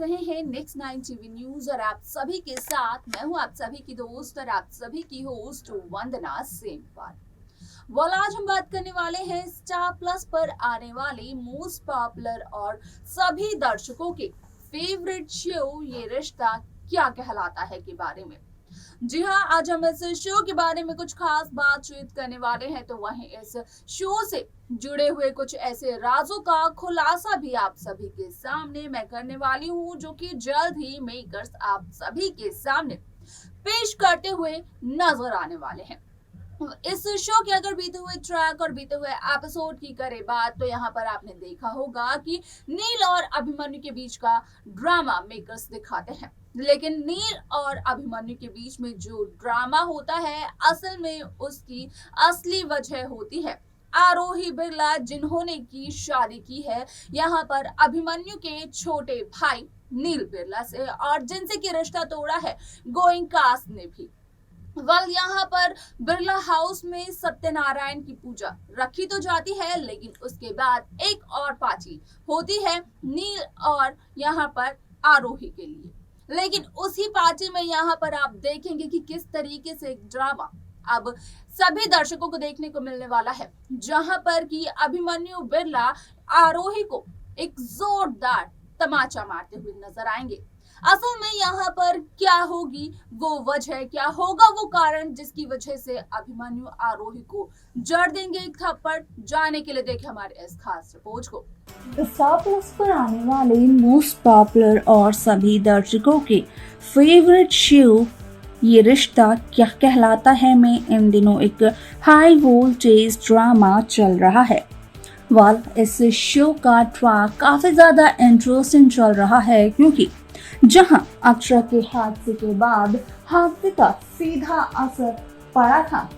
रहे हैं next 9 TV news और आप सभी के साथ मैं हूं आप सभी की दोस्त और आप सभी की होस्ट वंदना सेमवाल। आज हम बात करने वाले हैं स्टार प्लस पर आने वाले मोस्ट पॉपुलर और सभी दर्शकों के फेवरेट शो ये रिश्ता क्या कहलाता है के बारे में। जी हाँ, आज हम इस शो के बारे में कुछ खास बातचीत करने वाले हैं, तो वहीं इस शो से जुड़े हुए कुछ ऐसे राजों का खुलासा भी आप सभी के सामने मैं करने वाली हूँ, जो कि जल्द ही मेकर्स आप सभी के सामने पेश करते हुए नजर आने वाले हैं। इस शो के अगर बीते हुए ट्रैक और बीते हुए एपिसोड की करे बात, तो यहाँ पर आपने देखा होगा कि नील और अभिमन्यु के बीच का ड्रामा मेकर्स दिखाते हैं, लेकिन नील और अभिमन्यु के बीच में जो ड्रामा होता है असल में उसकी असली वजह होती है आरोही बिरला, जिन्होंने की शादी की है यहाँ पर अभिमन्यु के छोटे भाई नील बिरला से, और जिनसे की रिश्ता तोड़ा है गोइंग कास्ट ने भी। यहाँ पर बिरला हाउस में सत्यनारायण की पूजा रखी तो जाती है, लेकिन उसके बाद एक और पार्टी होती है नील और यहाँ पर आरोही के लिए। लेकिन उसी पार्टी में यहाँ पर आप देखेंगे कि किस तरीके से एक ड्रामा अब सभी दर्शकों को देखने को मिलने वाला है, जहां पर कि अभिमन्यु बिरला आरोही को एक जोरदार तमाचा मारते हुए नजर आएंगे। असल में यहाँ पर क्या होगी वो वजह, क्या होगा वो कारण जिसकी वजह से अभिमन्यु आरोही को जड़ देंगे एक थप्पड़, जाने के लिए देखें हमारे इस खास रिपोर्ट को। स्टार प्लस पर आने वाले मोस्ट पॉपुलर और सभी दर्शकों के फेवरेट शो ये रिश्ता क्या कहलाता है में इन दिनों एक हाई वोल्टेज ड्रामा चल रहा है। इस शो का ट्रैक काफी ज्यादा इंटरेस्टिंग चल रहा है, क्योंकि जहां अक्षरा के हादसे के बाद हादसे का सीधा असर पड़ा था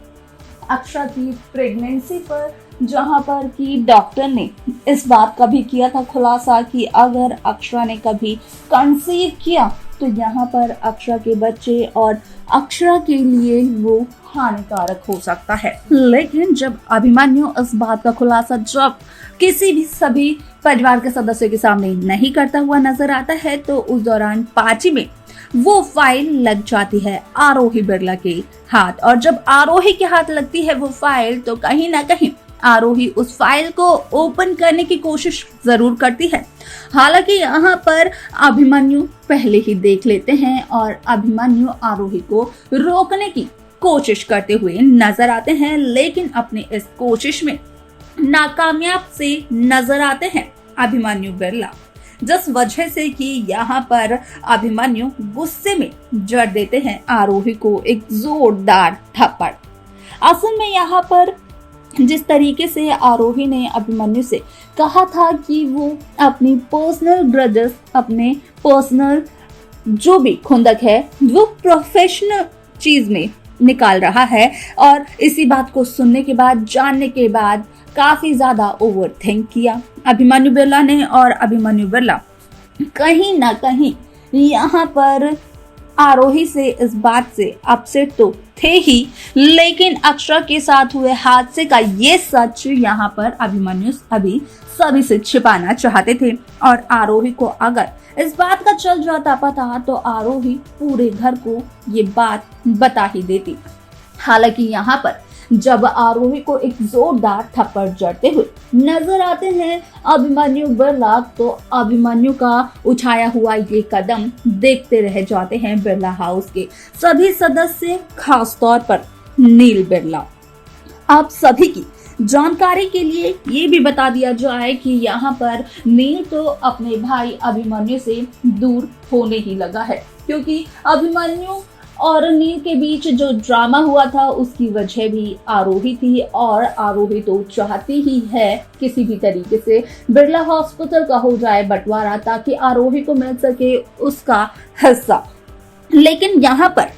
अक्षरा की प्रेगनेंसी पर, जहां पर कि डॉक्टर ने इस बात का भी किया था खुलासा कि अगर अक्षरा ने कभी कंसीव किया तो यहाँ पर अक्षरा के बच्चे और अक्षरा के लिए वो हानिकारक हो सकता है। लेकिन जब अभिमन्यु इस बात का खुलासा जब किसी भी सभी परिवार के सदस्यों के सामने नहीं करता हुआ नजर आता है, तो उस दौरान पार्टी में वो फाइल लग जाती है आरोही बिरला के हाथ, और जब आरोही के हाथ लगती है वो फाइल, तो कहीं ना कहीं आरोही उस फाइल को ओपन करने की कोशिश जरूर करती है। हालांकि यहाँ पर अभिमन्यु पहले ही देख लेते हैं और अभिमन्यु आरोही को रोकने की कोशिश करते हुए नजर आते हैं, लेकिन अपने इस कोशिश में नाकामयाब से नजर आते हैं अभिमन्यु बिरला, जिस वजह से कि यहाँ पर अभिमन्यु गुस्से में जड़ देते हैं आरोही को एक जोरदार थप्पड़। असल में यहाँ पर जिस तरीके से आरोही ने अभिमन्यु से कहा था कि वो अपनी पर्सनल ग्रजेस, अपने पर्सनल जो भी खुंदक है वो प्रोफेशनल चीज में निकाल रहा है, और इसी बात को सुनने के बाद, जानने के बाद काफी ज्यादा ओवरथिंक किया अभिमन्यु बिरला ने, और अभिमन्यु बिरला कहीं ना कहीं यहाँ पर आरोही से इस बात से अपसेट तो थे ही, लेकिन अक्षरा के साथ हुए हादसे का ये सच यहाँ पर अभिमन्यु अभी सभी से छिपाना चाहते थे, और आरोही को अगर इस बात का चल जाता पता तो आरोही पूरे घर को ये बात बता ही देती। हालांकि यहाँ पर जब आरोही को एक जोरदार थप्पड़ जड़ते हुए नजर आते हैं अभिमन्यु बिरला, तो अभिमन्यु का उठाया हुआ ये कदम देखते रह जाते हैं बिरला हाउस के सभी सदस्य, खास तौर पर नील बिरला। आप सभी की जानकारी के लिए ये भी बता दिया जाए कि यहाँ पर नील तो अपने भाई अभिमन्यु से दूर होने ही लगा है, क्योंकि अभिमन्यु और नील के बीच जो ड्रामा हुआ था उसकी वजह भी आरोही थी, और आरोही तो चाहती ही है किसी भी तरीके से बिरला हॉस्पिटल का हो जाए बंटवारा, ताकि आरोही को मिल सके उसका हिस्सा। लेकिन यहाँ पर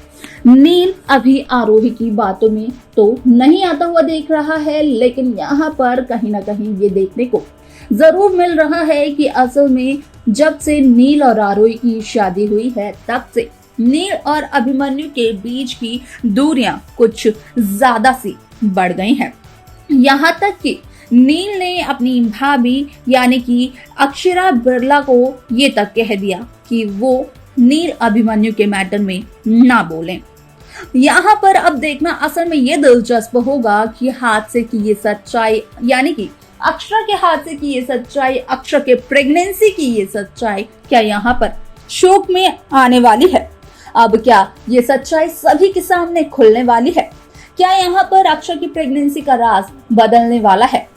नील अभी आरोही की बातों में तो नहीं आता हुआ देख रहा है, लेकिन यहाँ पर कहीं ना कहीं ये देखने को जरूर मिल रहा है कि असल में जब से नील और आरोही की शादी हुई है, तब से नील और अभिमन्यु के बीच की दूरियां कुछ ज्यादा सी बढ़ गई हैं। यहाँ तक कि नील ने अपनी भाभी यानी कि अक्षरा बिरला को ये तक कह दिया कि वो नील अभिमन्यु के मैटर में ना बोलें। यहाँ पर अब देखना असल में ये दिलचस्प होगा कि हादसे की ये सच्चाई यानी कि अक्षरा के हादसे की ये सच्चाई, अक्षरा के प्रेगनेंसी की ये सच्चाई क्या यहाँ पर शोक में आने वाली है। अब क्या ये सच्चाई सभी के सामने खुलने वाली है? क्या यहाँ पर अक्षरा की प्रेगनेंसी का राज बदलने वाला है?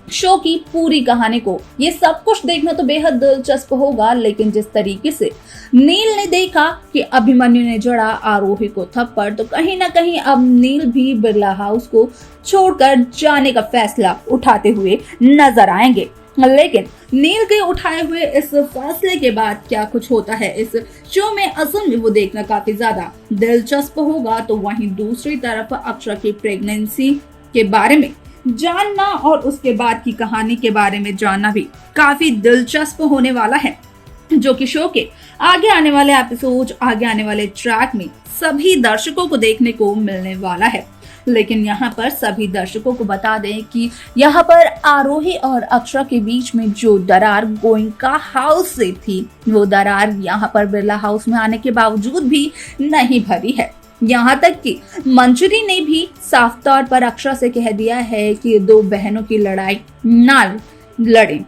शो की पूरी कहानी को ये सब कुछ देखना तो बेहद दिलचस्प होगा, लेकिन जिस तरीके से नील ने देखा कि अभिमन्यु ने जड़ा आरोही को थप्पड़, तो कहीं ना कहीं अब नील भी बिरला हाउस को छोड़कर जाने का फैसला उठाते हुए नजर आएंगे। लेकिन नील के उठाए हुए इस फैसले के बाद क्या कुछ होता है इस शो में, असल में वो देखना काफी ज्यादा दिलचस्प होगा। तो वहीं दूसरी तरफ अक्षरा की प्रेगनेंसी के बारे में जानना और उसके बाद की कहानी के बारे में जानना भी काफी दिलचस्प होने वाला है, जो कि शो के आगे आने वाले एपिसोड, आगे आने वाले ट्रैक में सभी दर्शकों को देखने को मिलने वाला है। लेकिन यहाँ पर सभी दर्शकों को बता दें कि यहाँ पर आरोही और अक्षरा के बीच में जो दरार गोइंका हाउस से थी, वो दरार यहाँ पर बिरला हाउस में आने के बावजूद भी नहीं भरी है। यहाँ तक कि मंजरी ने भी साफ तौर पर अक्षरा से कह दिया है कि दो बहनों की लड़ाई ना लड़ें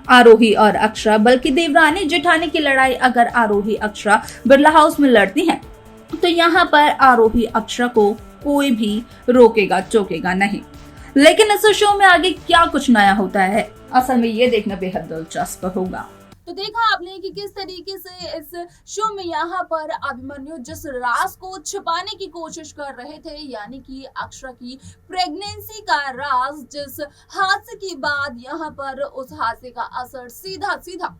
आरोही और अक्षरा, बल्कि देवरानी जेठानी की लड़ाई अगर आरोही अक्षरा बिरला हाउस में लड़ती हैं तो यहाँ पर आरोही अक्षरा को कोई भी रोकेगा टोकेगा नहीं। लेकिन इस शो में आगे क्या कुछ नया होता है, असल में ये देखना बेहद दिलचस्प होगा। तो देखा आपने कि किस तरीके से इस शो में यहाँ पर अभिमन्यु जिस राज को छिपाने की कोशिश कर रहे थे, यानी कि अक्षरा की प्रेगनेंसी का राज, जिस हादसे के बाद यहाँ पर उस हादसे का असर सीधा सीधा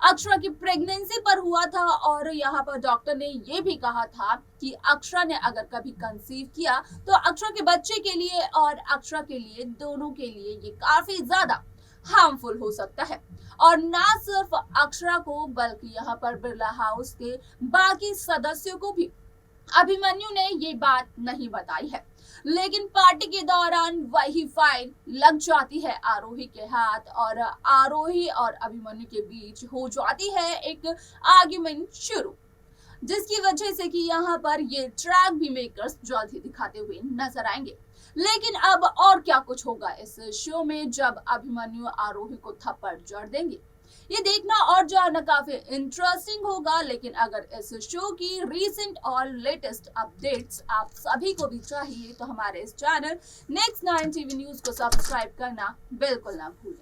अक्षरा की प्रेगनेंसी पर हुआ था। और यहाँ पर डॉक्टर ने ये भी कहा था कि अक्षरा ने अगर कभी कंसीव किया तो अक्षरा के बच्चे के लिए और अक्षरा के लिए, दोनों के लिए ये काफी ज्यादा हार्मफुल हो सकता है। और ना सिर्फ अक्षरा को बल्कि यहाँ पर बिरला हाउस के बाकी सदस्यों को भी अभिमन्यु ने ये बात नहीं बताई है। लेकिन पार्टी के दौरान वही फाइल लग जाती है आरोही के हाथ और आरोही और अभिमन्यु के बीच हो जाती है एक आर्ग्यूमेंट शुरू, जिसकी वजह से कि यहाँ पर ये ट्रैक भी मेकर्स जल्द ही दिखाते हुए नजर आएंगे। लेकिन अब और क्या कुछ होगा इस शो में जब अभिमन्यु आरोही को थप्पड़ जड़ देंगे, ये देखना और जानना काफी इंटरेस्टिंग होगा। लेकिन अगर इस शो की रीसेंट और लेटेस्ट अपडेट्स आप सभी को भी चाहिए तो हमारे इस चैनल नेक्स्ट 9 टीवी न्यूज को सब्सक्राइब करना बिल्कुल ना भूलें।